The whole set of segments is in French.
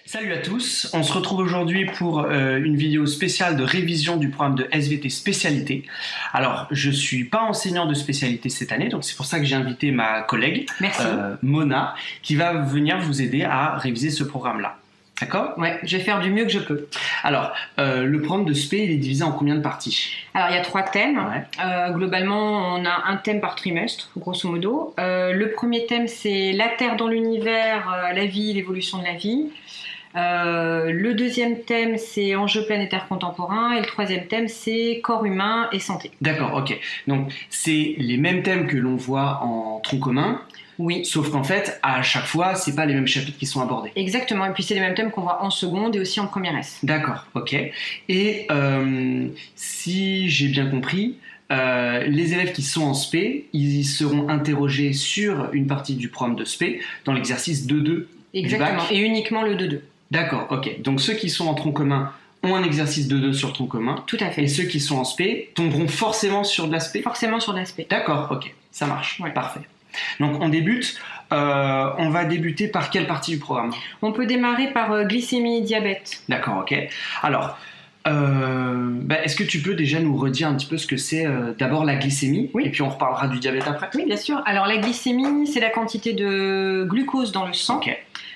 Salut à tous, on se retrouve aujourd'hui pour une vidéo spéciale de révision du programme de SVT spécialité. Alors, je ne suis pas enseignant de spécialité cette année, donc c'est pour ça que j'ai invité ma collègue, Mona, qui va venir vous aider à réviser ce programme-là. D'accord ? Ouais, je vais faire du mieux que je peux. Alors, le programme de SPé, il est divisé en combien de parties ? Alors, il y a 3 thèmes. Ouais. Globalement, on a un thème par trimestre, grosso modo. Le premier thème, c'est la Terre dans l'univers, la vie, l'évolution de la vie. Le deuxième thème, c'est enjeux planétaires contemporains. Et le troisième thème, c'est corps humain et santé. D'accord, ok. Donc, c'est les mêmes thèmes que l'on voit en tronc commun. Oui. Sauf qu'en fait, à chaque fois, c'est pas les mêmes chapitres qui sont abordés. Exactement, et puis c'est les mêmes thèmes qu'on voit en seconde et aussi en première S. D'accord, ok. Et si j'ai bien compris, les élèves qui sont en SPé, ils seront interrogés sur une partie du programme de SPé dans l'exercice 2.2 Exactement, du bac. et uniquement le 2.2. D'accord, ok. Donc ceux qui sont en tronc commun ont un exercice 2.2 sur tronc commun. Tout à fait. Et ceux qui sont en SPé tomberont forcément sur de la SPé. Forcément sur l'aspect. D'accord, ok. Ça marche, Ouais. Parfait. Donc on débute. On va débuter par quelle partie du programme ? On peut démarrer par glycémie et diabète. D'accord, ok. Alors, est-ce que tu peux déjà nous redire un petit peu ce que c'est d'abord la glycémie, Oui. et puis on reparlera du diabète après ? Oui, bien sûr. Alors la glycémie, c'est la quantité de glucose dans le sang. Ok.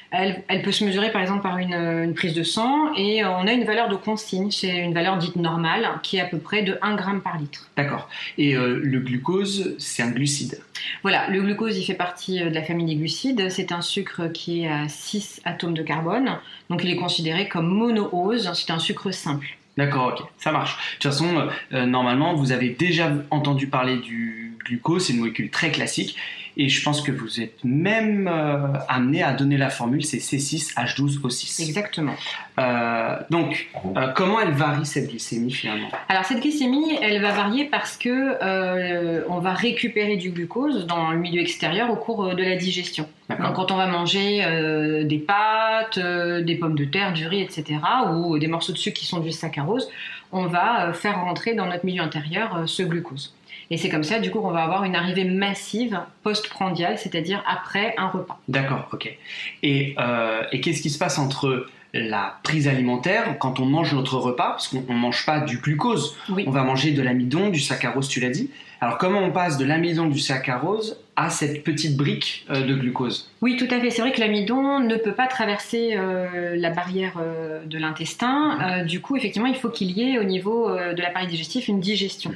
Elle peut se mesurer par exemple par une prise de sang et on a une valeur de consigne, c'est une valeur dite normale qui est à peu près de 1 gramme par litre. D'accord. Et le glucose, c'est un glucide. Voilà, le glucose il fait partie de la famille des glucides, c'est un sucre qui est à 6 atomes de carbone, donc il est considéré comme monoose, c'est un sucre simple. D'accord, ok, ça marche. De toute façon, normalement, vous avez déjà entendu parler du glucose, c'est une molécule très classique, et je pense que vous êtes même amené à donner la formule, c'est C6H12O6. Exactement. Donc, comment elle varie cette glycémie finalement ? Alors cette glycémie, elle va varier parce que on va récupérer du glucose dans le milieu extérieur au cours de la digestion. Donc quand on va manger des pâtes, des pommes de terre, du riz, etc., ou des morceaux de sucre qui sont du saccharose, on va faire rentrer dans notre milieu intérieur ce glucose. Et c'est comme ça, du coup, qu'on va avoir une arrivée massive post-prandiale, c'est-à-dire après un repas. D'accord, ok. Et qu'est-ce qui se passe entre la prise alimentaire, quand on mange notre repas, parce qu'on ne mange pas du glucose, Oui. on va manger de l'amidon, du saccharose, tu l'as dit. Alors comment on passe de l'amidon, du saccharose à cette petite brique de glucose ? Oui, tout à fait. C'est vrai que l'amidon ne peut pas traverser la barrière de l'intestin. Du coup, effectivement, il faut qu'il y ait au niveau de l'appareil digestif une digestion.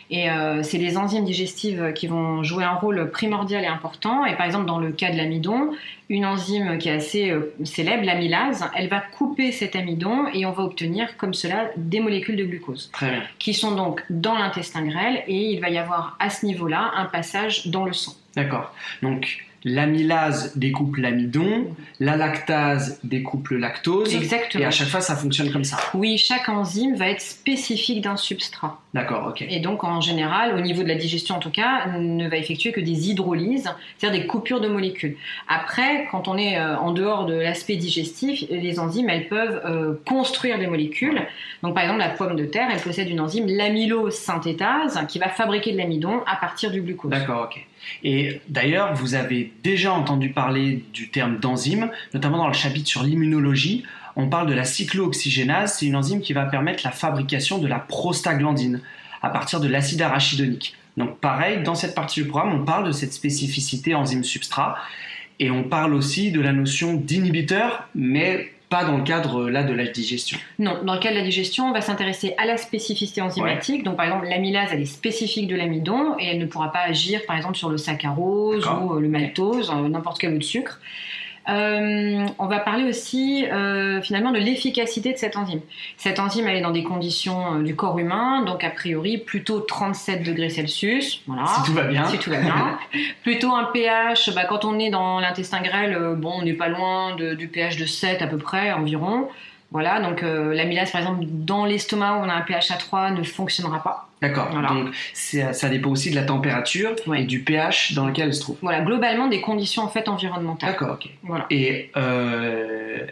Et c'est les enzymes digestives qui vont jouer un rôle primordial et important. Et par exemple, dans le cas de l'amidon, une enzyme qui est assez célèbre, l'amylase, elle va couper cet amidon et on va obtenir comme cela des molécules de glucose. Très bien. Qui sont donc dans l'intestin grêle et il va y avoir à ce niveau-là un passage dans le sang. D'accord. Donc, l'amylase découpe l'amidon, la lactase découpe le lactose. Exactement. Et à chaque fois, ça fonctionne comme ça. Oui, chaque enzyme va être spécifique d'un substrat. D'accord, ok. Et donc, en général, au niveau de la digestion en tout cas, ne va effectuer que des hydrolyses, c'est-à-dire des coupures de molécules. Après, quand on est en dehors de l'aspect digestif, les enzymes, elles peuvent construire des molécules. Donc, par exemple, la pomme de terre, elle possède une enzyme, l'amylose synthétase, qui va fabriquer de l'amidon à partir du glucose. D'accord, ok. Et d'ailleurs, vous avez déjà entendu parler du terme d'enzyme, notamment dans le chapitre sur l'immunologie. On parle de la cyclooxygénase, c'est une enzyme qui va permettre la fabrication de la prostaglandine à partir de l'acide arachidonique. Donc pareil, dans cette partie du programme, on parle de cette spécificité enzyme-substrat et on parle aussi de la notion d'inhibiteur, mais pas dans le cadre là de la digestion. Non, dans le cas de la digestion, on va s'intéresser à la spécificité enzymatique. Ouais. Donc par exemple, l'amylase, elle est spécifique de l'amidon et elle ne pourra pas agir par exemple sur le saccharose ou le maltose, n'importe quel autre sucre. On va parler aussi finalement de l'efficacité de cette enzyme. Cette enzyme, elle est dans des conditions du corps humain, donc a priori plutôt 37 degrés Celsius. Voilà. Si tout va bien. Si tout va bien. Plutôt un pH, quand on est dans l'intestin grêle, on n'est pas loin du pH de 7 à peu près environ. Voilà, donc l'amylase par exemple dans l'estomac où on a un pH à 3 ne fonctionnera pas. D'accord, voilà. Donc ça dépend aussi de la température et du pH dans lequel elle se trouve. Voilà, globalement des conditions en fait environnementales. D'accord, ok. Voilà. Et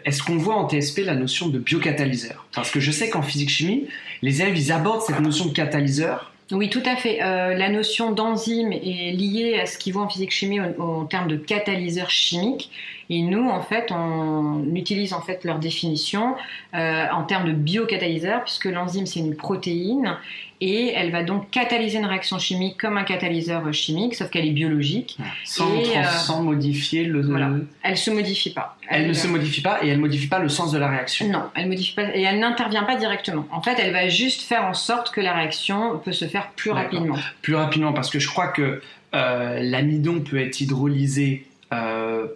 est-ce qu'on voit en TSP la notion de biocatalyseur ? Parce que je sais qu'en physique-chimie, les élèves ils abordent cette notion de catalyseur. Oui, tout à fait. La notion d'enzyme est liée à ce qu'ils voient en physique-chimie en termes de catalyseur chimique. Et nous, en fait, on utilise en fait leur définition en termes de biocatalyseur, puisque l'enzyme, c'est une protéine et elle va donc catalyser une réaction chimique comme un catalyseur chimique, sauf qu'elle est biologique. Sans modifier le... Voilà. Elle ne se modifie pas. Elle ne se modifie pas et elle ne modifie pas le sens de la réaction. Non, elle modifie pas et elle n'intervient pas directement. En fait, elle va juste faire en sorte que la réaction peut se faire plus rapidement. Plus rapidement, parce que je crois que l'amidon peut être hydrolysé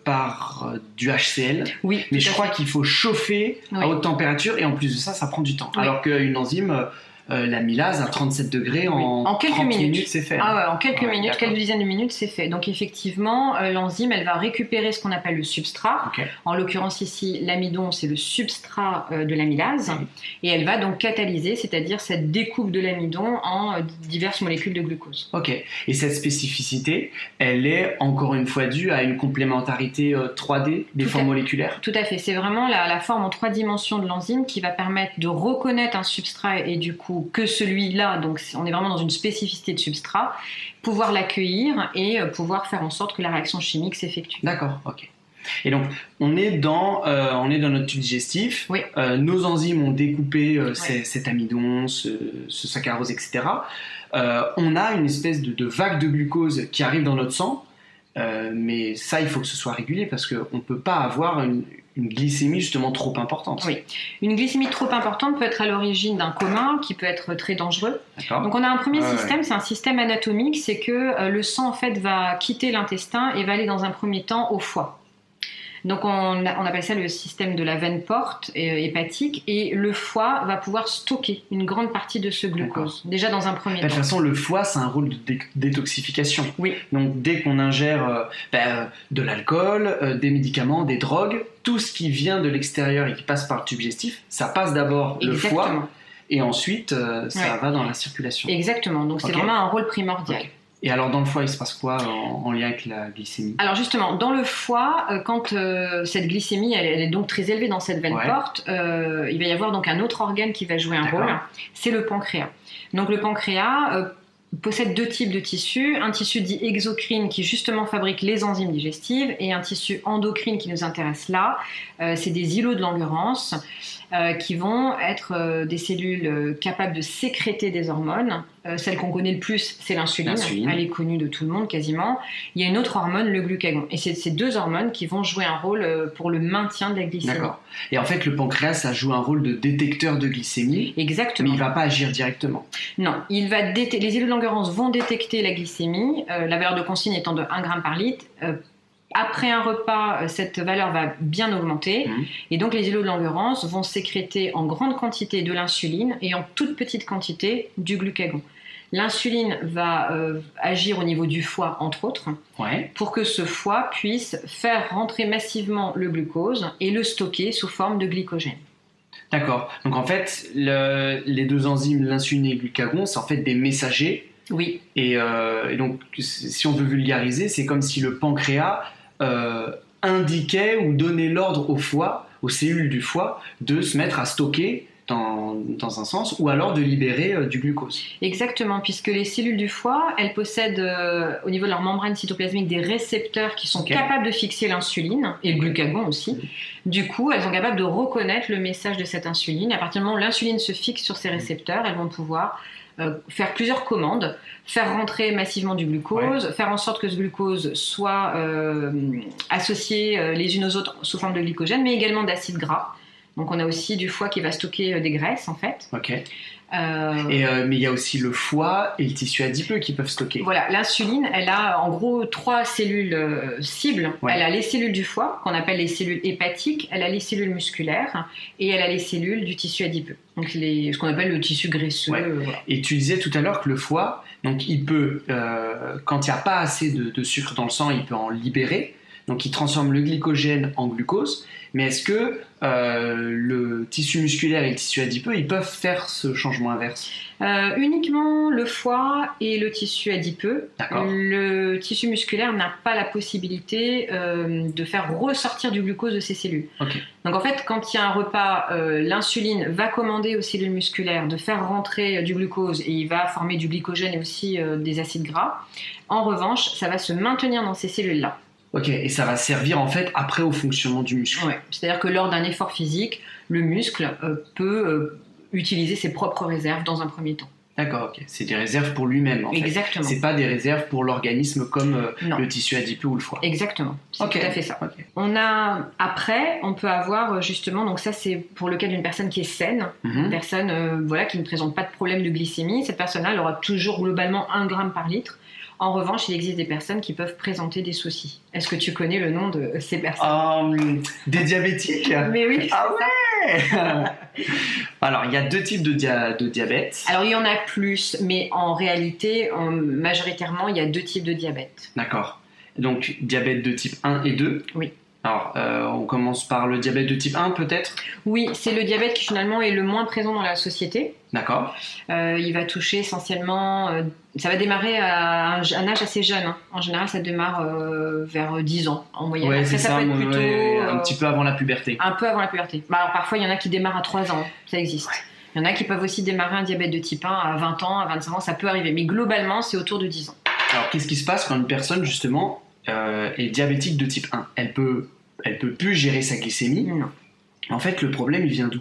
par du HCl, oui, mais je crois qu'il faut chauffer à haute température et en plus de ça, ça prend du temps. Oui. Alors qu'une enzyme... l'amylase à 37 degrés en quelques minutes, c'est fait. Ah ouais, en quelques minutes, quelques dizaines de minutes, c'est fait. Donc effectivement, l'enzyme, elle va récupérer ce qu'on appelle le substrat. Okay. En l'occurrence ici, l'amidon, c'est le substrat de l'amylase. Et elle va donc catalyser, c'est-à-dire cette découpe de l'amidon en diverses molécules de glucose. Ok. Et cette spécificité, elle est encore une fois due à une complémentarité 3D des formes moléculaires. Tout à fait. C'est vraiment la forme en 3 dimensions de l'enzyme qui va permettre de reconnaître un substrat et du coup que celui-là, donc on est vraiment dans une spécificité de substrat, pouvoir l'accueillir et pouvoir faire en sorte que la réaction chimique s'effectue. D'accord, ok. Et donc, on est dans notre tube digestif, oui. Nos enzymes ont découpé cet amidon, ce saccharose, etc. On a une espèce de vague de glucose qui arrive dans notre sang, mais ça, il faut que ce soit régulé parce qu'on ne peut pas avoir une glycémie justement trop importante. Oui, une glycémie trop importante peut être à l'origine d'un coma qui peut être très dangereux. D'accord. Donc on a un premier système, c'est un système anatomique, c'est que le sang en fait va quitter l'intestin et va aller dans un premier temps au foie. Donc on appelle ça le système de la veine porte hépatique et le foie va pouvoir stocker une grande partie de ce glucose, déjà dans un premier temps. De toute façon, le foie, c'est un rôle de détoxification. Oui. Donc dès qu'on ingère de l'alcool, des médicaments, des drogues, tout ce qui vient de l'extérieur et qui passe par le tube digestif, ça passe d'abord le foie et ensuite ça va dans la circulation. Exactement, donc c'est vraiment un rôle primordial. Okay. Et alors dans le foie, il se passe quoi en lien avec la glycémie ? Alors justement, dans le foie, quand cette glycémie elle est donc très élevée dans cette veine porte, il va y avoir donc un autre organe qui va jouer un rôle, c'est le pancréas. Donc le pancréas possède 2 types de tissus, un tissu dit exocrine qui justement fabrique les enzymes digestives et un tissu endocrine qui nous intéresse là, c'est des îlots de Langerhans qui vont être des cellules capables de sécréter des hormones. Celle qu'on connaît le plus, c'est l'insuline. Elle est connue de tout le monde quasiment. Il y a une autre hormone, le glucagon. Et c'est ces 2 hormones qui vont jouer un rôle pour le maintien de la glycémie. D'accord. Et en fait, le pancréas, ça joue un rôle de détecteur de glycémie. Exactement. Mais il ne va pas agir directement. Non. Les îlots de Langerhans vont détecter la glycémie, la valeur de consigne étant de 1 g par litre. Après un repas, cette valeur va bien augmenter et donc les îlots de Langerhans vont sécréter en grande quantité de l'insuline et en toute petite quantité du glucagon. L'insuline va agir au niveau du foie, entre autres, pour que ce foie puisse faire rentrer massivement le glucose et le stocker sous forme de glycogène. D'accord. Donc en fait, les 2 enzymes, l'insuline et le glucagon, c'est en fait des messagers. Oui. Et donc, si on veut vulgariser, c'est comme si le pancréas indiquait ou donnait l'ordre au foie, aux cellules du foie, de se mettre à stocker dans un sens, ou alors de libérer du glucose. Exactement, puisque les cellules du foie, elles possèdent au niveau de leur membrane cytoplasmique des récepteurs qui sont capables de fixer l'insuline, et le glucagon aussi. Du coup, elles sont capables de reconnaître le message de cette insuline. À partir du moment où l'insuline se fixe sur ces récepteurs, elles vont pouvoir faire plusieurs commandes, faire rentrer massivement du glucose, faire en sorte que ce glucose soit associé les unes aux autres sous forme de glycogène, mais également d'acides gras. Donc on a aussi du foie qui va stocker des graisses en fait. Ok. Mais il y a aussi le foie et le tissu adipeux qui peuvent stocker. Voilà, l'insuline, elle a en gros 3 cellules cibles. Elle a les cellules du foie, qu'on appelle les cellules hépatiques, elle a les cellules musculaires et elle a les cellules du tissu adipeux. Donc ce qu'on appelle le tissu graisseux. Voilà. Et tu disais tout à l'heure que le foie, donc il peut, quand il n'y a pas assez de sucre dans le sang, il peut en libérer. Donc il transforme le glycogène en glucose. Mais est-ce que le tissu musculaire et le tissu adipeux, ils peuvent faire ce changement inverse ? Uniquement le foie et le tissu adipeux. D'accord. Le tissu musculaire n'a pas la possibilité de faire ressortir du glucose de ses cellules. Okay. Donc en fait, quand il y a un repas, l'insuline va commander aux cellules musculaires de faire rentrer du glucose et il va former du glycogène et aussi des acides gras. En revanche, ça va se maintenir dans ces cellules-là. Ok, et ça va servir en fait après au fonctionnement du muscle. Ouais. C'est-à-dire que lors d'un effort physique, le muscle peut utiliser ses propres réserves dans un premier temps. D'accord, ok. C'est des réserves pour lui-même en fait. Exactement. C'est pas des réserves pour l'organisme comme Non. le tissu adipeux ou le foie. Exactement, c'est tout à fait ça. Ok. Après, on peut avoir justement, donc ça c'est pour le cas d'une personne qui est saine, une personne qui ne présente pas de problème de glycémie. Cette personne-là, elle aura toujours globalement 1 gramme par litre. En revanche, il existe des personnes qui peuvent présenter des soucis. Est-ce que tu connais le nom de ces personnes? Des diabétiques? Mais oui. Ah ouais. Alors, il y a 2 types de diabète. Alors, il y en a plus, mais en réalité, majoritairement, il y a 2 types de diabète. D'accord. Donc, diabète de type 1 et 2. Oui. Alors, on commence par le diabète de type 1 peut-être? Oui, c'est le diabète qui finalement est le moins présent dans la société. D'accord. Il va toucher essentiellement... ça va démarrer à un âge assez jeune. Hein. En général, ça démarre vers 10 ans en moyenne. Ouais, après, c'est ça, peut être plutôt... un petit peu avant la puberté. Un peu avant la puberté. Alors, parfois, il y en a qui démarrent à 3 ans. Ça existe. Ouais. Il y en a qui peuvent aussi démarrer un diabète de type 1 à 20 ans, à 25 ans. Ça peut arriver. Mais globalement, c'est autour de 10 ans. Alors, qu'est-ce qui se passe quand une personne, justement, est diabétique de type 1? Elle peut plus gérer sa glycémie. Non. En fait, le problème, il vient d'où?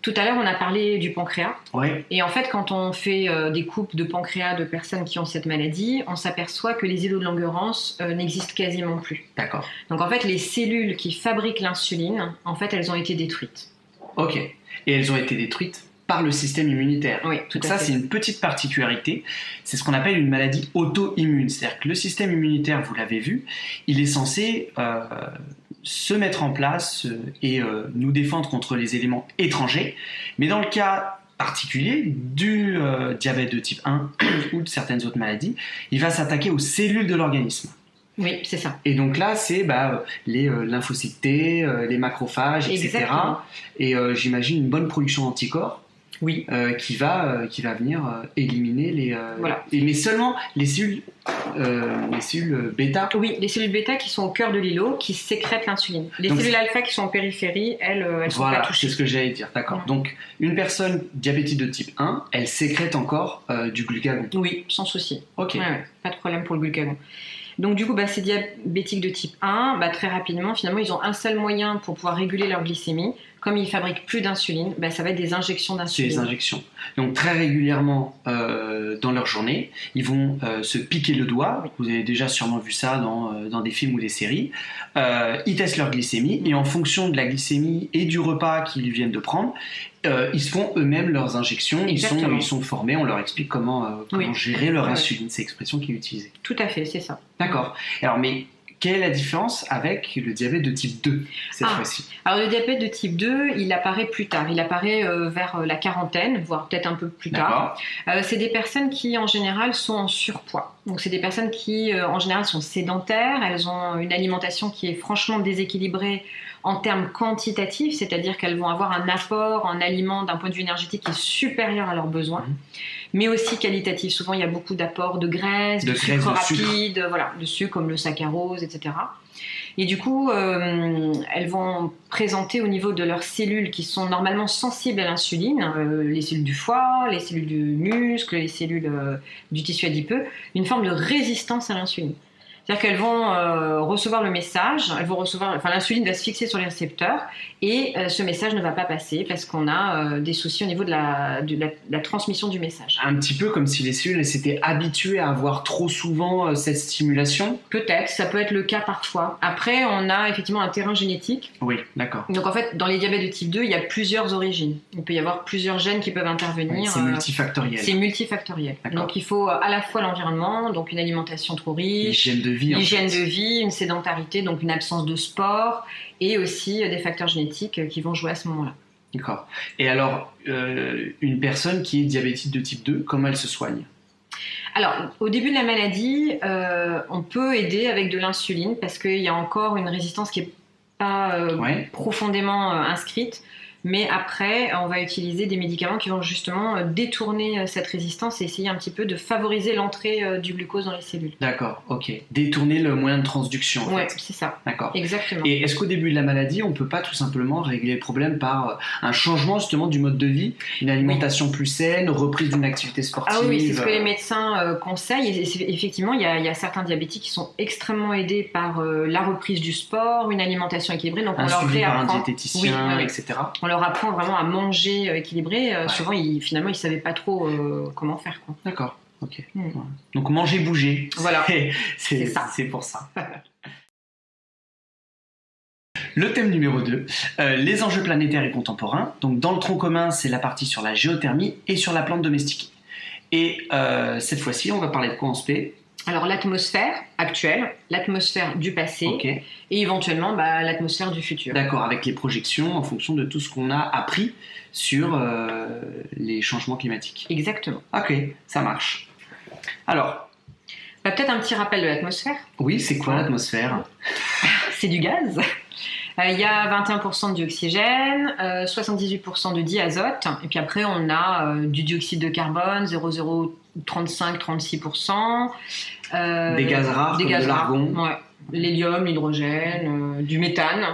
Tout à l'heure, on a parlé du pancréas. Ouais. Et en fait, quand on fait des coupes de pancréas de personnes qui ont cette maladie, on s'aperçoit que les îlots de Langerhans n'existent quasiment plus. D'accord. Donc en fait, les cellules qui fabriquent l'insuline, en fait, elles ont été détruites. Ok. Et elles ont été détruites par le système immunitaire. Oui, tout Donc à fait. Ça, c'est une petite particularité. C'est ce qu'on appelle une maladie auto-immune. C'est-à-dire que le système immunitaire, vous l'avez vu, il est censé se mettre en place et nous défendre contre les éléments étrangers. Mais dans le cas particulier du diabète de type 1 ou de certaines autres maladies, il va s'attaquer aux cellules de l'organisme. Oui, c'est ça. Et donc là, c'est les lymphocytes T, les macrophages, etc. Exactement. Et j'imagine une bonne production d'anticorps. Oui. Qui va venir éliminer les. Voilà. Mais seulement les cellules bêta. Oui, les cellules bêta qui sont au cœur de l'îlot, qui sécrètent l'insuline. Les cellules alpha qui sont en périphérie, elles sont pas touchées. C'est ce que j'allais dire, d'accord. Ouais. Donc, une personne diabétique de type 1, elle sécrète encore du glucagon. Oui, sans souci. Ok. Ouais, pas de problème pour le glucagon. Donc du coup, ces diabétiques de type 1, très rapidement, finalement, ils ont un seul moyen pour pouvoir réguler leur glycémie. Comme ils fabriquent plus d'insuline, ça va être des injections d'insuline. C'est des injections. Donc très régulièrement dans leur journée, ils vont se piquer le doigt. Oui. Vous avez déjà sûrement vu ça dans des films ou des séries. Ils testent leur glycémie et en fonction de la glycémie et du repas qu'ils viennent de prendre, ils se font eux-mêmes leurs injections. Ils sont formés, on leur explique comment gérer leur insuline. C'est l'expression qui est utilisée. Tout à fait, c'est ça. D'accord. Alors, mais quelle est la différence avec le diabète de type 2 cette fois-ci? Alors le diabète de type 2, il apparaît plus tard. Il apparaît vers la quarantaine, voire peut-être un peu plus tard. C'est des personnes qui, en général, sont en surpoids. Donc c'est des personnes qui, en général, sont sédentaires. Elles ont une alimentation qui est franchement déséquilibrée en termes quantitatifs, c'est-à-dire qu'elles vont avoir un apport en aliments d'un point de vue énergétique qui est supérieur à leurs besoins, mais aussi qualitatif. Souvent, il y a beaucoup d'apports de graisse, de sucre rapide, de sucre comme le saccharose, etc. Et du coup, elles vont présenter au niveau de leurs cellules qui sont normalement sensibles à l'insuline, les cellules du foie, les cellules du muscle, les cellules du tissu adipeux, une forme de résistance à l'insuline. C'est-à-dire qu'elles vont recevoir le message, l'insuline va se fixer sur les récepteurs et ce message ne va pas passer parce qu'on a des soucis au niveau de la transmission du message. Un petit peu comme si les cellules s'étaient habituées à avoir trop souvent cette stimulation? Peut-être, ça peut être le cas parfois. Après, on a effectivement un terrain génétique. Oui, d'accord. Donc en fait, dans les diabètes de type 2, il y a plusieurs origines. Il peut y avoir plusieurs gènes qui peuvent intervenir. C'est multifactoriel. C'est multifactoriel. Donc il faut à la fois l'environnement, donc une alimentation trop riche, l'hygiène de vie, une sédentarité, donc une absence de sport, et aussi des facteurs génétiques qui vont jouer à ce moment-là. D'accord. Et alors, une personne qui est diabétique de type 2, comment elle se soigne? Alors, au début de la maladie, on peut aider avec de l'insuline parce qu'il y a encore une résistance qui n'est pas profondément inscrite. Mais après, on va utiliser des médicaments qui vont justement détourner cette résistance et essayer un petit peu de favoriser l'entrée du glucose dans les cellules. D'accord, ok. Détourner le moyen de transduction, en Ouais, fait. c'est ça. D'accord. Exactement. Et est-ce qu'au début de la maladie, on ne peut pas tout simplement régler le problème par un changement justement du mode de vie, une alimentation plus saine, reprise d'une activité sportive? Ah oui, c'est ce que les médecins conseillent. Et effectivement, il y a certains diabétiques qui sont extrêmement aidés par la reprise du sport, une alimentation équilibrée. Donc on leur suivi par un réapprend, diététicien, etc. On leur apprend vraiment à manger équilibré. Souvent, finalement, ils ne savaient pas trop comment faire, quoi. D'accord, ok. Ouais. Donc manger, bouger. Voilà. C'est pour ça. Le thème numéro 2, les enjeux planétaires et contemporains. Donc dans le tronc commun, c'est la partie sur la géothermie et sur la plante domestiquée. Et cette fois-ci, on va parler de quoi en spé? Alors l'atmosphère actuelle, l'atmosphère du passé et éventuellement l'atmosphère du futur. D'accord, avec les projections en fonction de tout ce qu'on a appris sur les changements climatiques. Exactement. Ok, ça marche. Alors, peut-être un petit rappel de l'atmosphère. Oui, c'est quoi l'atmosphère? C'est du gaz. Il y a 21% de dioxygène, 78% de diazote, et puis après on a du dioxyde de carbone, 0,035-36%. Des gaz rares, comme de l'argon. Ouais. L'hélium, l'hydrogène, du méthane.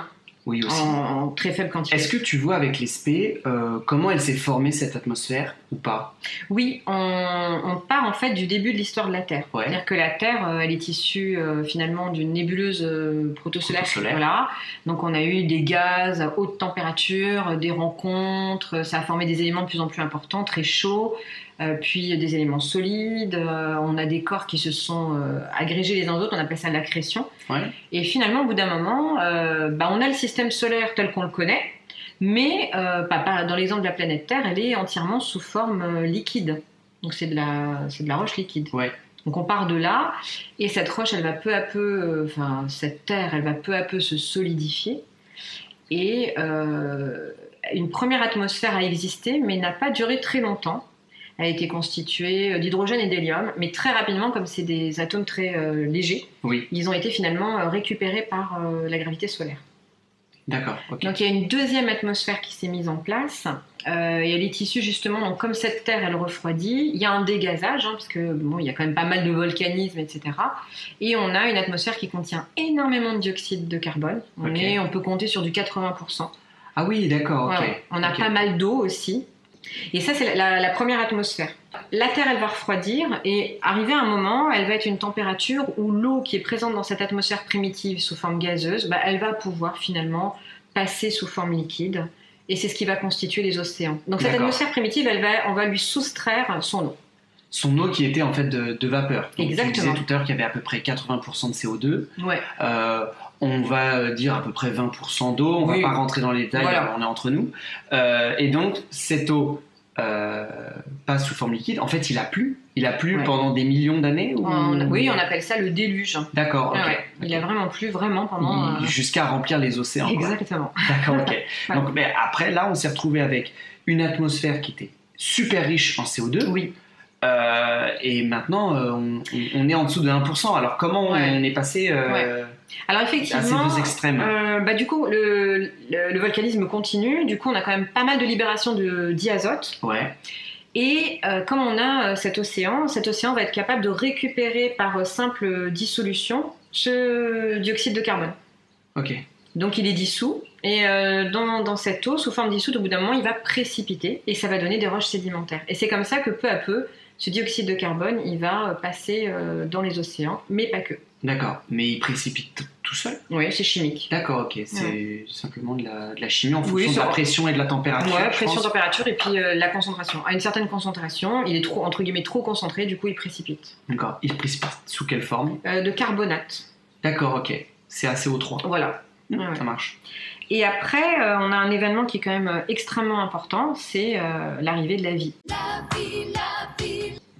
Oui, aussi. En très faible quantité. Est-ce que tu vois avec les spé comment elle s'est formée cette atmosphère ou pas? Oui, on part en fait du début de l'histoire de la Terre. Ouais. C'est-à-dire que la Terre, elle est issue finalement d'une nébuleuse protosolaire. Voilà. Donc on a eu des gaz à haute température, des rencontres, ça a formé des éléments de plus en plus importants, très chauds, puis des éléments solides. On a des corps qui se sont agrégés les uns aux autres, on appelle ça l'accrétion. Ouais. Et finalement, au bout d'un moment, on a le système solaire tel qu'on le connaît, mais dans l'exemple de la planète Terre, elle est entièrement sous forme liquide. Donc c'est de la roche liquide. Ouais. Donc on part de là, et cette roche, elle va peu à peu, cette Terre, elle va peu à peu se solidifier. Et une première atmosphère a existé, mais n'a pas duré très longtemps. Elle a été constituée d'hydrogène et d'hélium, mais très rapidement, comme c'est des atomes très légers, ils ont été finalement récupérés par la gravité solaire. D'accord. Okay. Donc il y a une deuxième atmosphère qui s'est mise en place, et elle est issue justement, donc comme cette Terre elle refroidit, il y a un dégazage, parce que il y a quand même pas mal de volcanisme, etc. Et on a une atmosphère qui contient énormément de dioxyde de carbone. On peut compter sur du 80%. Ah oui, d'accord. Ouais. On a pas mal d'eau aussi. Et ça, c'est la première atmosphère. La Terre, elle va refroidir et arriver à un moment, elle va être une température où l'eau qui est présente dans cette atmosphère primitive sous forme gazeuse, elle va pouvoir finalement passer sous forme liquide. Et c'est ce qui va constituer les océans. Donc cette atmosphère primitive, on va lui soustraire son eau. Son eau qui était en fait de vapeur. Donc, exactement. Tu disais tout à l'heure qu'il y avait à peu près 80% de CO2. Ouais. On va dire à peu près 20% d'eau, on ne va pas rentrer dans les détails, on est entre nous. Et donc, cette eau passe sous forme liquide. En fait, il a plu pendant des millions d'années Oui, on appelle ça le déluge. D'accord, ok. Il a vraiment plu, vraiment pendant... Jusqu'à remplir les océans. Exactement. D'accord, ok. Donc, mais après, là, on s'est retrouvé avec une atmosphère qui était super riche en CO2. Oui. Et maintenant, on est en dessous de 1%. Alors, comment on est passé Alors, effectivement, à ces deux extrêmes? Du coup, le volcanisme continue. Du coup, on a quand même pas mal de libération de diazote. Ouais. Et comme on a cet océan va être capable de récupérer par simple dissolution ce dioxyde de carbone. Ok. Donc, il est dissous. Et dans cette eau, sous forme dissoute, au bout d'un moment, il va précipiter et ça va donner des roches sédimentaires. Et c'est comme ça que peu à peu, ce dioxyde de carbone, il va passer dans les océans, mais pas que. D'accord, mais il précipite tout seul? Oui, c'est chimique. D'accord, ok, c'est simplement de la chimie en fonction de la pression et de la température. Oui, pression, température et puis la concentration. À une certaine concentration, il est trop, entre guillemets, trop concentré, du coup il précipite. D'accord, il précipite sous quelle forme? De carbonate. D'accord, ok, c'est CO3. Voilà. Ça marche. Et après, on a un événement qui est quand même extrêmement important, c'est l'arrivée de la vie. La vie.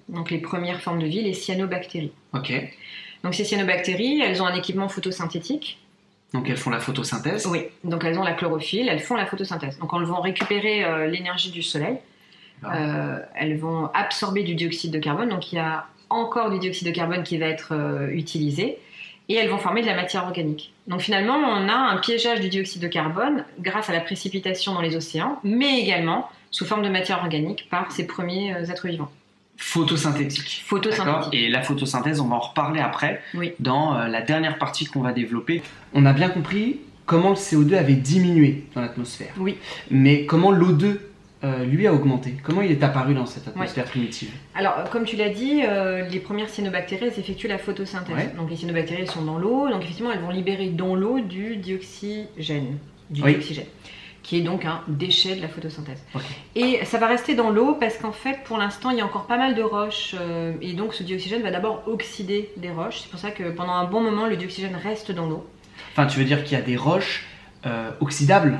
Donc les premières formes de vie, les cyanobactéries. Ok. Donc ces cyanobactéries, elles ont un équipement photosynthétique. Donc elles font la photosynthèse? Oui, donc elles ont la chlorophylle, elles font la photosynthèse. Donc elles vont récupérer l'énergie du soleil, elles vont absorber du dioxyde de carbone, donc il y a encore du dioxyde de carbone qui va être utilisé. et elles vont former de la matière organique. Donc finalement, on a un piégeage du dioxyde de carbone grâce à la précipitation dans les océans, mais également sous forme de matière organique par ces premiers êtres vivants. Photosynthétique. Et la photosynthèse, on va en reparler après, dans la dernière partie qu'on va développer. On a bien compris comment le CO2 avait diminué dans l'atmosphère. Oui. Mais comment l'O2 lui a augmenté? Comment il est apparu dans cette atmosphère primitive? Alors, comme tu l'as dit, les premières cyanobactéries, elles effectuent la photosynthèse. Ouais. Donc les cyanobactéries, elles sont dans l'eau, donc effectivement, elles vont libérer dans l'eau du dioxygène, qui est donc un déchet de la photosynthèse. Okay. Et ça va rester dans l'eau parce qu'en fait, pour l'instant, il y a encore pas mal de roches, et donc ce dioxygène va d'abord oxyder les roches. C'est pour ça que pendant un bon moment, le dioxygène reste dans l'eau. Enfin, tu veux dire qu'il y a des roches oxydables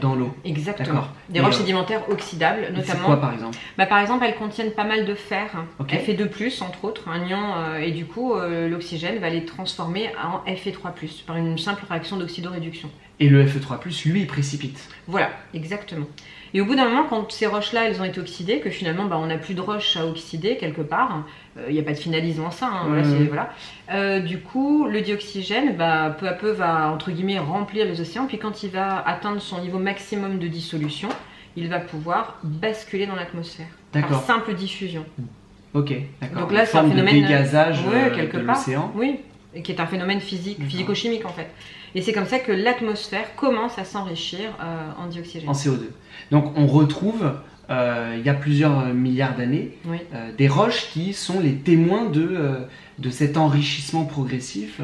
dans l'eau. Exactement. Des roches sédimentaires oxydables, notamment. C'est quoi par exemple? Par exemple, elles contiennent pas mal de fer, Okay. Fe2+, entre autres, un ion, et du coup, l'oxygène va les transformer en Fe3+, par une simple réaction d'oxydoréduction. Et le Fe3+, lui, il précipite. Voilà, exactement. Et au bout d'un moment, quand ces roches-là, elles ont été oxydées, que finalement, on n'a plus de roches à oxyder quelque part, il n'y a pas de finalisme en ça, du coup, le dioxygène, peu à peu, va, entre guillemets, remplir les océans, puis quand il va atteindre son niveau maximum de dissolution, il va pouvoir basculer dans l'atmosphère, par simple diffusion. Ok, d'accord. Donc là, c'est un phénomène de dégazage quelque de l'océan. Oui, qui est un phénomène physico-chimique en fait. Et c'est comme ça que l'atmosphère commence à s'enrichir en dioxygène. En CO2. Donc on retrouve, il y a plusieurs milliards d'années, des roches qui sont les témoins de cet enrichissement progressif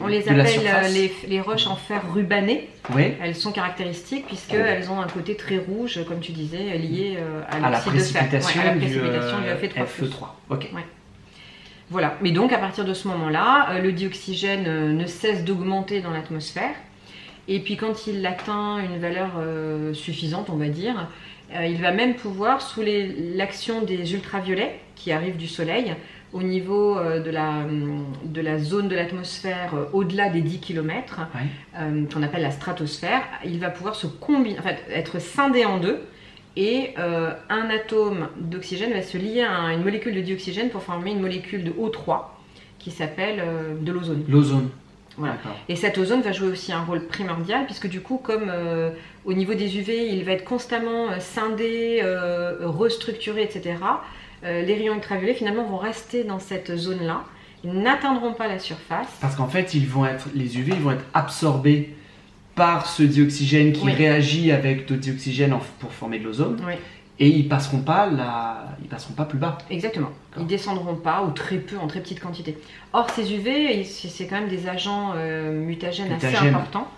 on les appelle les roches en fer rubané. Oui. Elles sont caractéristiques puisqu'elles ont un côté très rouge, comme tu disais, lié à la précipitation, du Fe3+. Ok. Ouais. Voilà, mais donc à partir de ce moment-là, le dioxygène ne cesse d'augmenter dans l'atmosphère, et puis quand il atteint une valeur suffisante, on va dire, il va même pouvoir, sous l'action des ultraviolets qui arrivent du Soleil, au niveau de la zone de l'atmosphère au-delà des 10 km, qu'on appelle la stratosphère, il va pouvoir se combiner, en fait, être scindé en deux. Et un atome d'oxygène va se lier à une molécule de dioxygène pour former une molécule de O3 qui s'appelle de l'ozone. L'ozone. Voilà. Et cet ozone va jouer aussi un rôle primordial puisque du coup, comme au niveau des UV, il va être constamment scindé, restructuré, etc., les rayons ultraviolets finalement vont rester dans cette zone-là. Ils n'atteindront pas la surface. Parce qu'en fait, les UV vont être absorbés par ce dioxygène qui réagit avec d'autres dioxygènes pour former de l'ozone, et ils passeront pas plus bas. Exactement. Ils descendront pas, ou très peu, en très petite quantité. Or, ces UV, c'est quand même des agents mutagènes assez importants.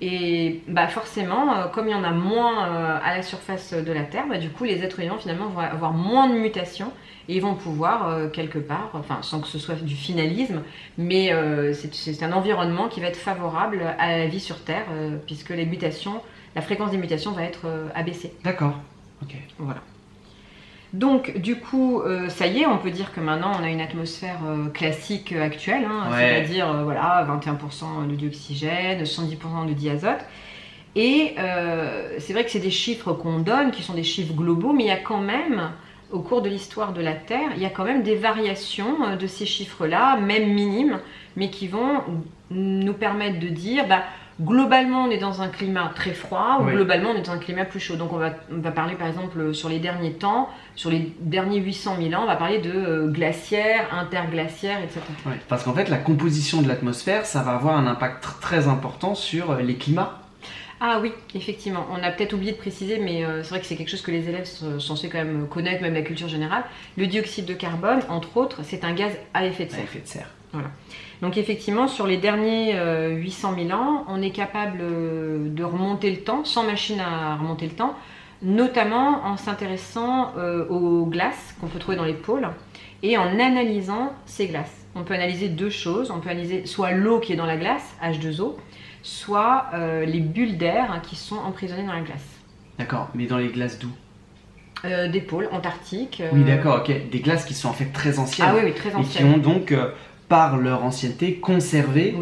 Et forcément, comme il y en a moins à la surface de la Terre, du coup, les êtres vivants finalement vont avoir moins de mutations et ils vont pouvoir, quelque part, sans que ce soit du finalisme, mais c'est un environnement qui va être favorable à la vie sur Terre, puisque la fréquence des mutations va être abaissée. D'accord. Ok. Voilà. Donc, du coup, ça y est, on peut dire que maintenant on a une atmosphère classique actuelle, c'est-à-dire 21% de dioxygène, 110% de diazote. Et c'est vrai que c'est des chiffres qu'on donne, qui sont des chiffres globaux, mais il y a quand même, au cours de l'histoire de la Terre, il y a quand même des variations de ces chiffres-là, même minimes, mais qui vont nous permettre de dire... globalement, on est dans un climat très froid, ou globalement, on est dans un climat plus chaud. Donc, on va parler, par exemple, sur les derniers temps, sur les derniers 800 000 ans, on va parler de glaciaires, interglaciaires, etc. Ouais, parce qu'en fait, la composition de l'atmosphère, ça va avoir un impact très important sur les climats. Ah oui, effectivement. On a peut-être oublié de préciser, mais c'est vrai que c'est quelque chose que les élèves sont censés quand même connaître, même la culture générale. Le dioxyde de carbone, entre autres, c'est un gaz à effet de serre. À effet de serre. Voilà. Donc effectivement, sur les derniers 800 000 ans, on est capable de remonter le temps, sans machine à remonter le temps, notamment en s'intéressant aux glaces qu'on peut trouver dans les pôles et en analysant ces glaces. On peut analyser deux choses. On peut analyser soit l'eau qui est dans la glace, H2O, soit les bulles d'air qui sont emprisonnées dans la glace. D'accord, mais dans les glaces d'où? Des pôles antarctiques. Oui, d'accord, ok. Des glaces qui sont en fait très anciennes. Ah oui, très anciennes. Et qui ont donc, par leur ancienneté, conservé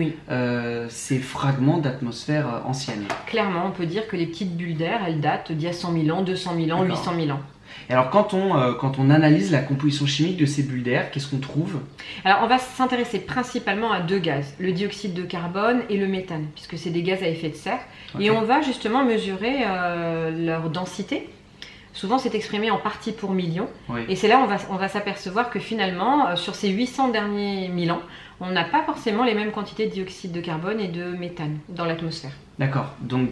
ces fragments d'atmosphère ancienne. Clairement, on peut dire que les petites bulles d'air, elles datent d'il y a 100 000 ans, 200 000 ans, 800 000 ans. Et alors quand on analyse la composition chimique de ces bulles d'air, qu'est-ce qu'on trouve? Alors on va s'intéresser principalement à deux gaz, le dioxyde de carbone et le méthane, puisque c'est des gaz à effet de serre. Okay. Et on va justement mesurer leur densité. Souvent c'est exprimé en parties pour million. Oui. Et c'est là on va s'apercevoir que finalement, sur ces 800 derniers 1000 ans, on n'a pas forcément les mêmes quantités de dioxyde de carbone et de méthane dans l'atmosphère. D'accord. Donc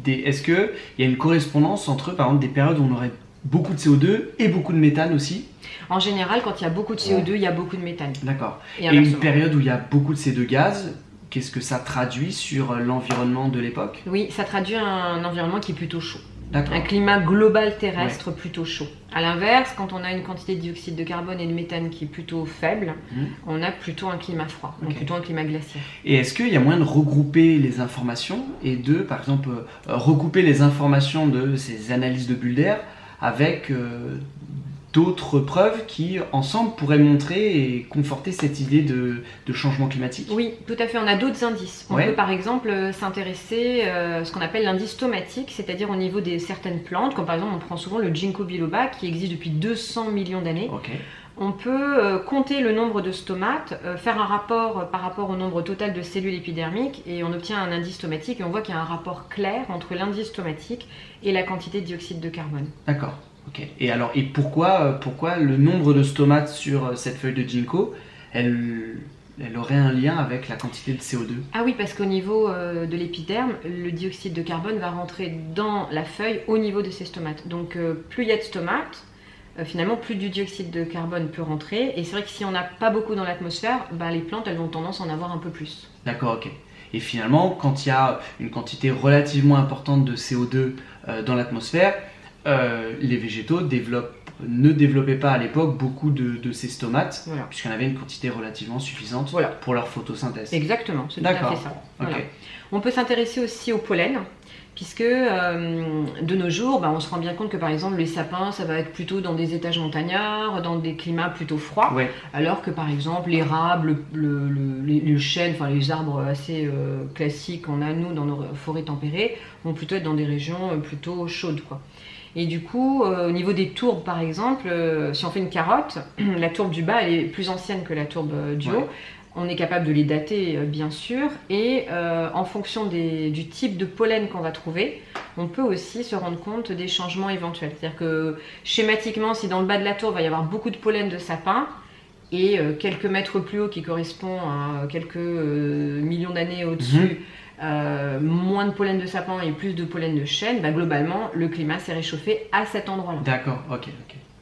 est-ce qu'il y a une correspondance entre, par exemple, des périodes où on aurait beaucoup de CO2 et beaucoup de méthane aussi? En général, quand il y a beaucoup de CO2, il y a beaucoup de méthane. D'accord. Et une période où il y a beaucoup de ces deux gaz, qu'est-ce que ça traduit sur l'environnement de l'époque? Oui, ça traduit un environnement qui est plutôt chaud. Un climat global terrestre plutôt chaud. A l'inverse, quand on a une quantité de dioxyde de carbone et de méthane qui est plutôt faible, on a plutôt un climat froid, donc plutôt un climat glaciaire. Et est-ce qu'il y a moyen de regrouper les informations et de, par exemple, recouper les informations de ces analyses de bulles d'air avec d'autres preuves qui, ensemble, pourraient montrer et conforter cette idée de changement climatique? Oui, tout à fait. On a d'autres indices. On peut par exemple s'intéresser à ce qu'on appelle l'indice stomatique, c'est-à-dire au niveau de certaines plantes, comme par exemple on prend souvent le ginkgo biloba qui existe depuis 200 millions d'années. On peut compter le nombre de stomates, faire un rapport par rapport au nombre total de cellules épidermiques et on obtient un indice stomatique et on voit qu'il y a un rapport clair entre l'indice stomatique et la quantité de dioxyde de carbone. D'accord. Okay. Et alors, pourquoi le nombre de stomates sur cette feuille de ginkgo, elle aurait un lien avec la quantité de CO2? Ah oui, parce qu'au niveau de l'épiderme, le dioxyde de carbone va rentrer dans la feuille au niveau de ces stomates. Donc plus il y a de stomates, finalement plus du dioxyde de carbone peut rentrer. Et c'est vrai que si on n'a pas beaucoup dans l'atmosphère, les plantes elles ont tendance à en avoir un peu plus. D'accord, ok. Et finalement, quand il y a une quantité relativement importante de CO2 dans l'atmosphère, les végétaux ne développaient pas à l'époque beaucoup de ces stomates, puisqu'on avait une quantité relativement suffisante pour leur photosynthèse. Exactement, c'est tout à fait ça. Voilà. On peut s'intéresser aussi au pollen, puisque de nos jours, on se rend bien compte que par exemple les sapins, ça va être plutôt dans des étages montagnards, dans des climats plutôt froids, alors que par exemple l'érable, le chêne, enfin les arbres assez classiques qu'on a nous dans nos forêts tempérées, vont plutôt être dans des régions plutôt chaudes, quoi. Et du coup, au niveau des tourbes par exemple, si on fait une carotte, la tourbe du bas elle est plus ancienne que la tourbe du haut. On est capable de les dater bien sûr et en fonction du type de pollen qu'on va trouver, on peut aussi se rendre compte des changements éventuels. C'est-à-dire que schématiquement, si dans le bas de la tourbe il va y avoir beaucoup de pollen de sapin et quelques mètres plus haut qui correspond à quelques millions d'années au-dessus, moins de pollen de sapin et plus de pollen de chêne, globalement le climat s'est réchauffé à cet endroit-là. D'accord, ok.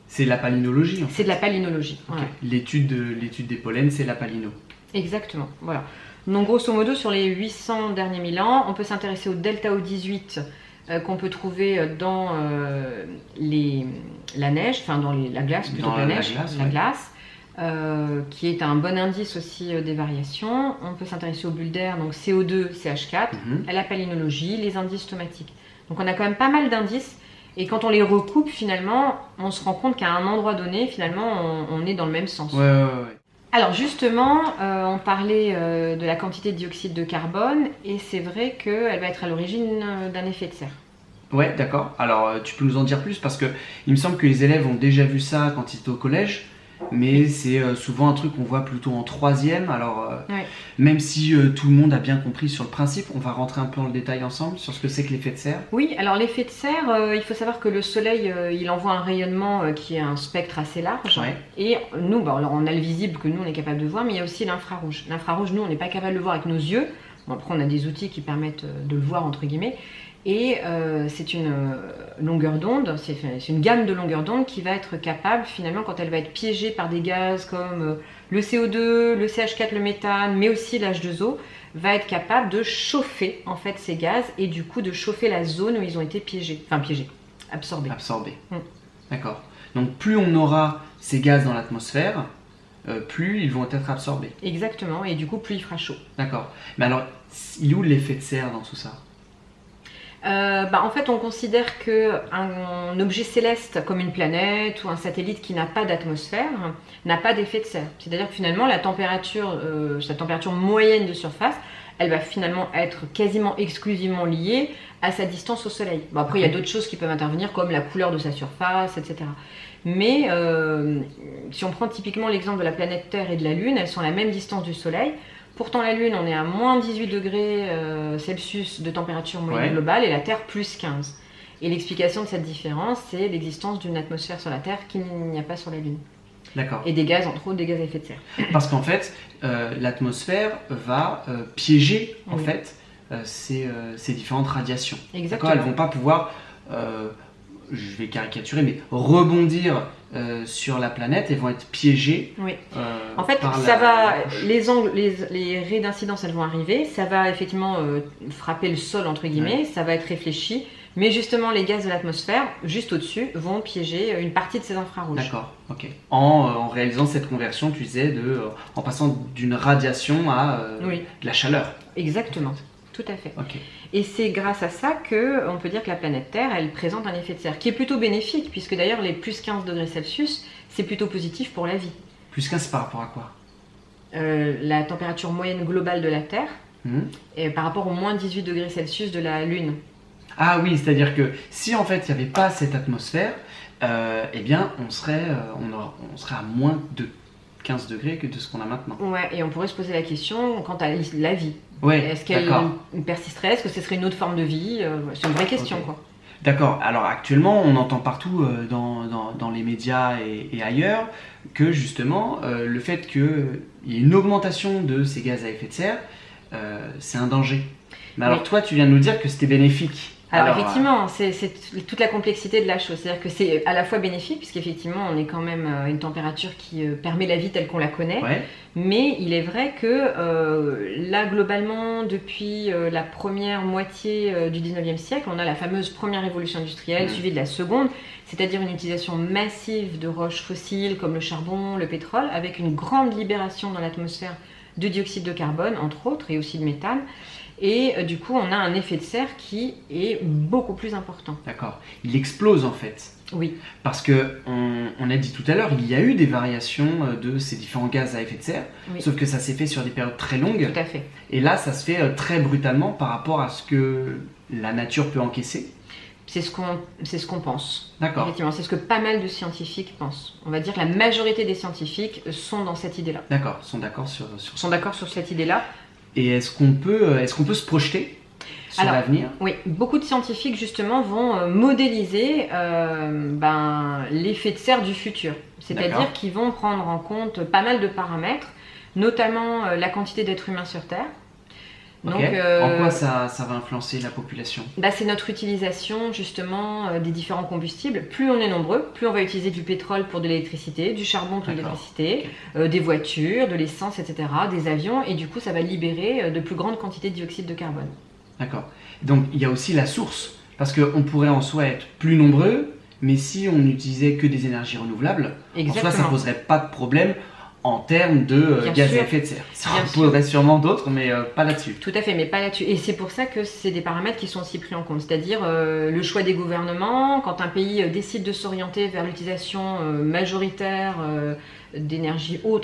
C'est de la palynologie en fait. C'est de la palynologie. Okay. Voilà. L'étude des pollens, c'est la palyno. Exactement, voilà. Donc grosso modo, sur les 800 derniers 1000 ans, on peut s'intéresser au delta O18 qu'on peut trouver dans la neige, enfin dans la glace, plutôt que la neige, la glace, qui est un bon indice aussi des variations. On peut s'intéresser aux bulles d'air, donc CO2, CH4, à la palynologie, les indices stomatiques. Donc on a quand même pas mal d'indices. Et quand on les recoupe, finalement, on se rend compte qu'à un endroit donné, finalement, on est dans le même sens. Ouais. Alors justement, on parlait de la quantité de dioxyde de carbone et c'est vrai qu'elle va être à l'origine d'un effet de serre. Ouais, d'accord. Alors tu peux nous en dire plus parce que il me semble que les élèves ont déjà vu ça quand ils étaient au collège, mais c'est souvent un truc qu'on voit plutôt en troisième. Alors même si tout le monde a bien compris sur le principe, on va rentrer un peu dans le détail ensemble sur ce que c'est que l'effet de serre. Oui, alors l'effet de serre, il faut savoir que le soleil, il envoie un rayonnement qui est un spectre assez large. Et nous, alors on a le visible que nous on est capable de voir, mais il y a aussi l'infrarouge. L'infrarouge, nous on n'est pas capable de le voir avec nos yeux. Bon, après on a des outils qui permettent de le voir entre guillemets. Et c'est une longueur d'onde, c'est une gamme de longueurs d'onde qui va être capable finalement quand elle va être piégée par des gaz comme le CO2, le CH4, le méthane, mais aussi l'H2O, va être capable de chauffer en fait ces gaz et du coup de chauffer la zone où ils ont été absorbés. D'accord. Donc plus on aura ces gaz dans l'atmosphère, plus ils vont être absorbés. Exactement, et du coup plus il fera chaud. D'accord. Mais alors, il est où l'effet de serre dans tout ça ? En fait, on considère qu'un objet céleste comme une planète ou un satellite qui n'a pas d'atmosphère n'a pas d'effet de serre. C'est-à-dire que finalement, sa température moyenne de surface, elle va finalement être quasiment exclusivement liée à sa distance au Soleil. Bon, après, il y a d'autres choses qui peuvent intervenir, comme la couleur de sa surface, etc. Mais si on prend typiquement l'exemple de la planète Terre et de la Lune, elles sont à la même distance du Soleil. Pourtant, la Lune, on est à moins 18 degrés Celsius de température moyenne globale et la Terre plus 15. Et l'explication de cette différence, c'est l'existence d'une atmosphère sur la Terre qu'il n'y a pas sur la Lune. D'accord. Et des gaz, entre autres des gaz à effet de serre. Parce qu'en fait, l'atmosphère va piéger en fait, ces différentes radiations. Exactement. Elles ne vont pas pouvoir, je vais caricaturer, mais rebondir sur la planète, elles vont être piégées. Oui. En fait, les raies d'incidence, elles vont arriver, ça va effectivement frapper le sol, entre guillemets, ça va être réfléchi. Mais justement, les gaz de l'atmosphère, juste au-dessus, vont piéger une partie de ces infrarouges. D'accord, ok. En réalisant cette conversion, tu disais, en passant d'une radiation à de la chaleur. Exactement, tout à fait. Okay. Et c'est grâce à ça qu'on peut dire que la planète Terre, elle présente un effet de serre, qui est plutôt bénéfique, puisque d'ailleurs, les plus 15 degrés Celsius, c'est plutôt positif pour la vie. Plus 15 par rapport à quoi? La température moyenne globale de la Terre, et par rapport aux moins 18 degrés Celsius de la Lune. Ah oui, c'est-à-dire que si en fait il n'y avait pas cette atmosphère, eh bien on serait à moins de 15 degrés que de ce qu'on a maintenant. Ouais, et on pourrait se poser la question quant à la vie. Ouais, est-ce qu'elle persisterait? Est-ce que ce serait une autre forme de vie? C'est une vraie question, quoi. D'accord. Alors actuellement, on entend partout dans les médias et ailleurs que justement le fait qu'il y ait une augmentation de ces gaz à effet de serre, c'est un danger. Mais alors toi, tu viens de nous dire que c'était bénéfique. Alors effectivement, c'est toute la complexité de la chose. C'est-à-dire que c'est à la fois bénéfique, puisqu'effectivement on est quand même à une température qui permet la vie telle qu'on la connaît. Ouais. Mais il est vrai que là, globalement, depuis la première moitié du 19e siècle, on a la fameuse première révolution industrielle, suivie de la seconde, c'est-à-dire une utilisation massive de roches fossiles comme le charbon, le pétrole, avec une grande libération dans l'atmosphère de dioxyde de carbone, entre autres, et aussi de méthane. Et du coup, on a un effet de serre qui est beaucoup plus important. D'accord. Il explose en fait. Oui. Parce que on a dit tout à l'heure, il y a eu des variations de ces différents gaz à effet de serre, sauf que ça s'est fait sur des périodes très longues. Tout à fait. Et là, ça se fait très brutalement par rapport à ce que la nature peut encaisser. C'est ce qu'on pense. D'accord. Effectivement, c'est ce que pas mal de scientifiques pensent. On va dire que la majorité des scientifiques sont dans cette idée-là. D'accord, sont d'accord sur cette idée-là. Et est-ce qu'on peut se projeter sur l'avenir? Oui, beaucoup de scientifiques justement vont modéliser l'effet de serre du futur. C'est-à-dire qu'ils vont prendre en compte pas mal de paramètres, notamment la quantité d'êtres humains sur Terre. Donc, en quoi ça va influencer la population? C'est notre utilisation justement des différents combustibles. Plus on est nombreux, plus on va utiliser du pétrole pour de l'électricité, du charbon pour de l'électricité, des voitures, de l'essence, etc., des avions, et du coup ça va libérer de plus grandes quantités de dioxyde de carbone. D'accord. Donc il y a aussi la source, parce qu'on pourrait en soi être plus nombreux, mais si on n'utilisait que des énergies renouvelables, en soi ça ne poserait pas de problème en termes de gaz à effet de serre. Ça en poserait sûrement d'autres, mais pas là-dessus. Tout à fait, mais pas là-dessus. Et c'est pour ça que c'est des paramètres qui sont aussi pris en compte. C'est-à-dire le choix des gouvernements, quand un pays décide de s'orienter vers l'utilisation majoritaire d'énergie haute.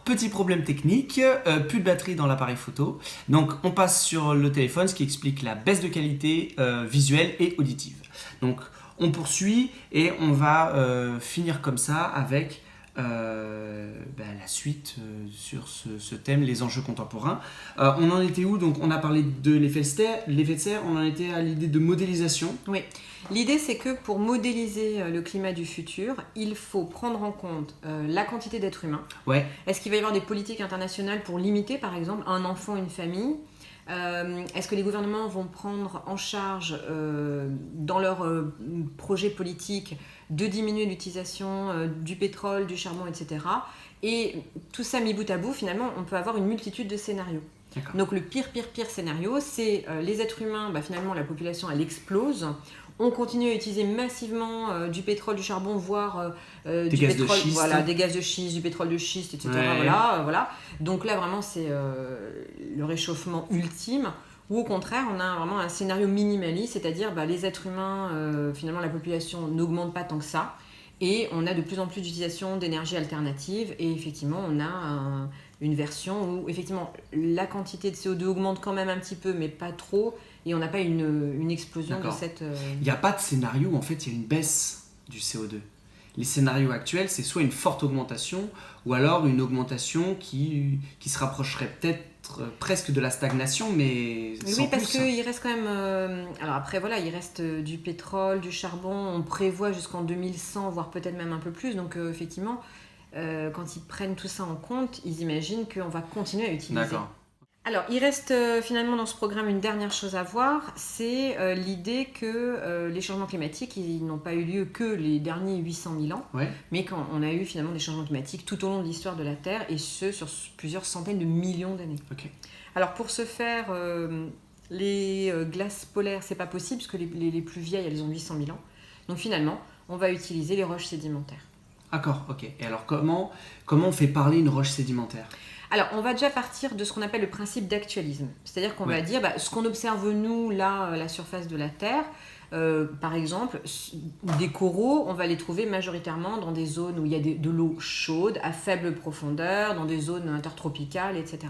Petit problème technique, plus de batterie dans l'appareil photo. Donc on passe sur le téléphone, ce qui explique la baisse de qualité visuelle et auditive. Donc on poursuit et on va finir comme ça avec la suite sur ce thème, les enjeux contemporains. On en était où? Donc on a parlé de l'effet de serre, on en était à l'idée de modélisation. Oui, l'idée c'est que pour modéliser le climat du futur, il faut prendre en compte la quantité d'êtres humains. Ouais. Est-ce qu'il va y avoir des politiques internationales pour limiter par exemple un enfant, une famille? Est-ce que les gouvernements vont prendre en charge dans leurs projets politiques de diminuer l'utilisation du pétrole, du charbon, etc. Et tout ça mis bout à bout, finalement, on peut avoir une multitude de scénarios. Donc le pire scénario, c'est les êtres humains, finalement la population elle explose. On continue à utiliser massivement du pétrole, du charbon, voire des gaz de schiste. Voilà, des gaz de schiste, du pétrole de schiste, etc. Ouais. Voilà. Donc là, vraiment, c'est le réchauffement ultime. Ou au contraire, on a vraiment un scénario minimaliste, c'est-à-dire les êtres humains, finalement, la population n'augmente pas tant que ça. Et on a de plus en plus d'utilisation d'énergie alternative. Et effectivement, on a une version où effectivement la quantité de CO2 augmente quand même un petit peu, mais pas trop, et on n'a pas une explosion de cette... Il n'y a pas de scénario où en fait il y a une baisse du CO2. Les scénarios actuels, c'est soit une forte augmentation, ou alors une augmentation qui se rapprocherait peut-être presque de la stagnation, mais sans oui, parce plus. qu'il reste quand même... alors après, voilà, il reste du pétrole, du charbon, on prévoit jusqu'en 2100, voire peut-être même un peu plus, donc effectivement, quand ils prennent tout ça en compte, ils imaginent qu'on va continuer à utiliser. D'accord. Alors, il reste finalement dans ce programme une dernière chose à voir, c'est l'idée que les changements climatiques, ils n'ont pas eu lieu que les derniers 800 000 ans, mais qu'on a eu finalement des changements climatiques tout au long de l'histoire de la Terre, et ce, sur plusieurs centaines de millions d'années. Okay. Alors, pour ce faire, les glaces polaires, c'est pas possible, parce que les plus vieilles, elles ont 800 000 ans. Donc finalement, on va utiliser les roches sédimentaires. D'accord, ok. Et alors, comment on fait parler une roche sédimentaire ? Alors, on va déjà partir de ce qu'on appelle le principe d'actualisme. C'est-à-dire qu'on va dire, ce qu'on observe nous, là, à la surface de la Terre, par exemple, des coraux, on va les trouver majoritairement dans des zones où il y a de l'eau chaude, à faible profondeur, dans des zones intertropicales, etc.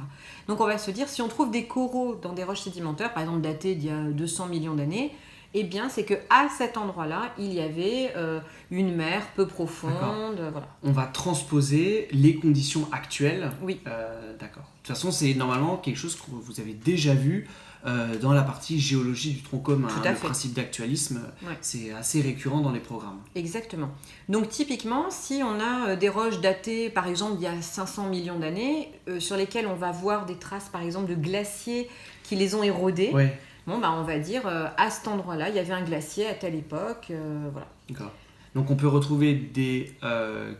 Donc, on va se dire, si on trouve des coraux dans des roches sédimentaires, par exemple datées d'il y a 200 millions d'années, eh bien, c'est qu'à cet endroit-là, il y avait une mer peu profonde. Voilà. On va transposer les conditions actuelles. Oui. D'accord. De toute façon, c'est normalement quelque chose que vous avez déjà vu dans la partie géologie du tronc commun. Le principe d'actualisme, c'est assez récurrent dans les programmes. Exactement. Donc, typiquement, si on a des roches datées, par exemple, il y a 500 millions d'années, sur lesquelles on va voir des traces, par exemple, de glaciers qui les ont érodées, bon, on va dire, à cet endroit-là, il y avait un glacier à telle époque, voilà. D'accord. Donc on peut retrouver des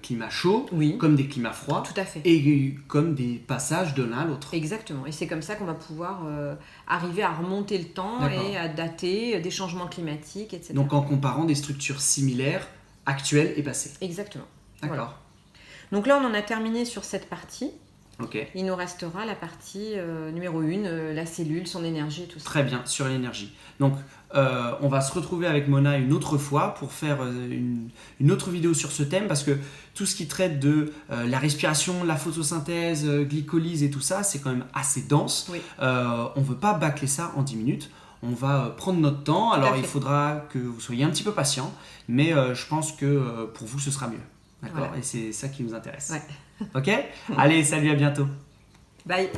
climats chauds, comme des climats froids, tout à fait. Et comme des passages de l'un à l'autre. Exactement, et c'est comme ça qu'on va pouvoir arriver à remonter le temps et à dater des changements climatiques, etc. Donc en comparant des structures similaires, actuelles et passées. Exactement. D'accord. Voilà. Donc là, on en a terminé sur cette partie. Okay. Il nous restera la partie numéro 1, la cellule, son énergie et tout ça. Très bien, sur l'énergie. Donc, on va se retrouver avec Mona une autre fois pour faire une autre vidéo sur ce thème, parce que tout ce qui traite de la respiration, la photosynthèse, glycolyse et tout ça, c'est quand même assez dense. Oui. On ne veut pas bâcler ça en 10 minutes. On va prendre notre temps. Alors, il faudra que vous soyez un petit peu patient, mais je pense que pour vous, ce sera mieux. D'accord ? Voilà. Et c'est ça qui nous intéresse. Ouais. Ok ? Allez, salut, à bientôt. Bye.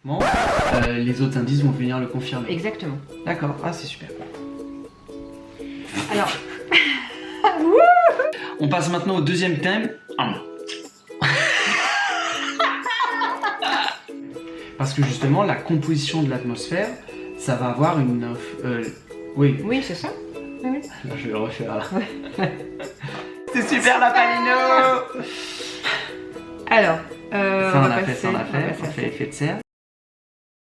Bon, les autres indices vont venir le confirmer. Exactement. D'accord, c'est super. Alors, on passe maintenant au deuxième thème. Parce que justement, la composition de l'atmosphère, ça va avoir une... Oui, c'est ça. Oui. Là, je vais le refaire là. C'est super la palino. Alors, ça on a fait, effet de serre.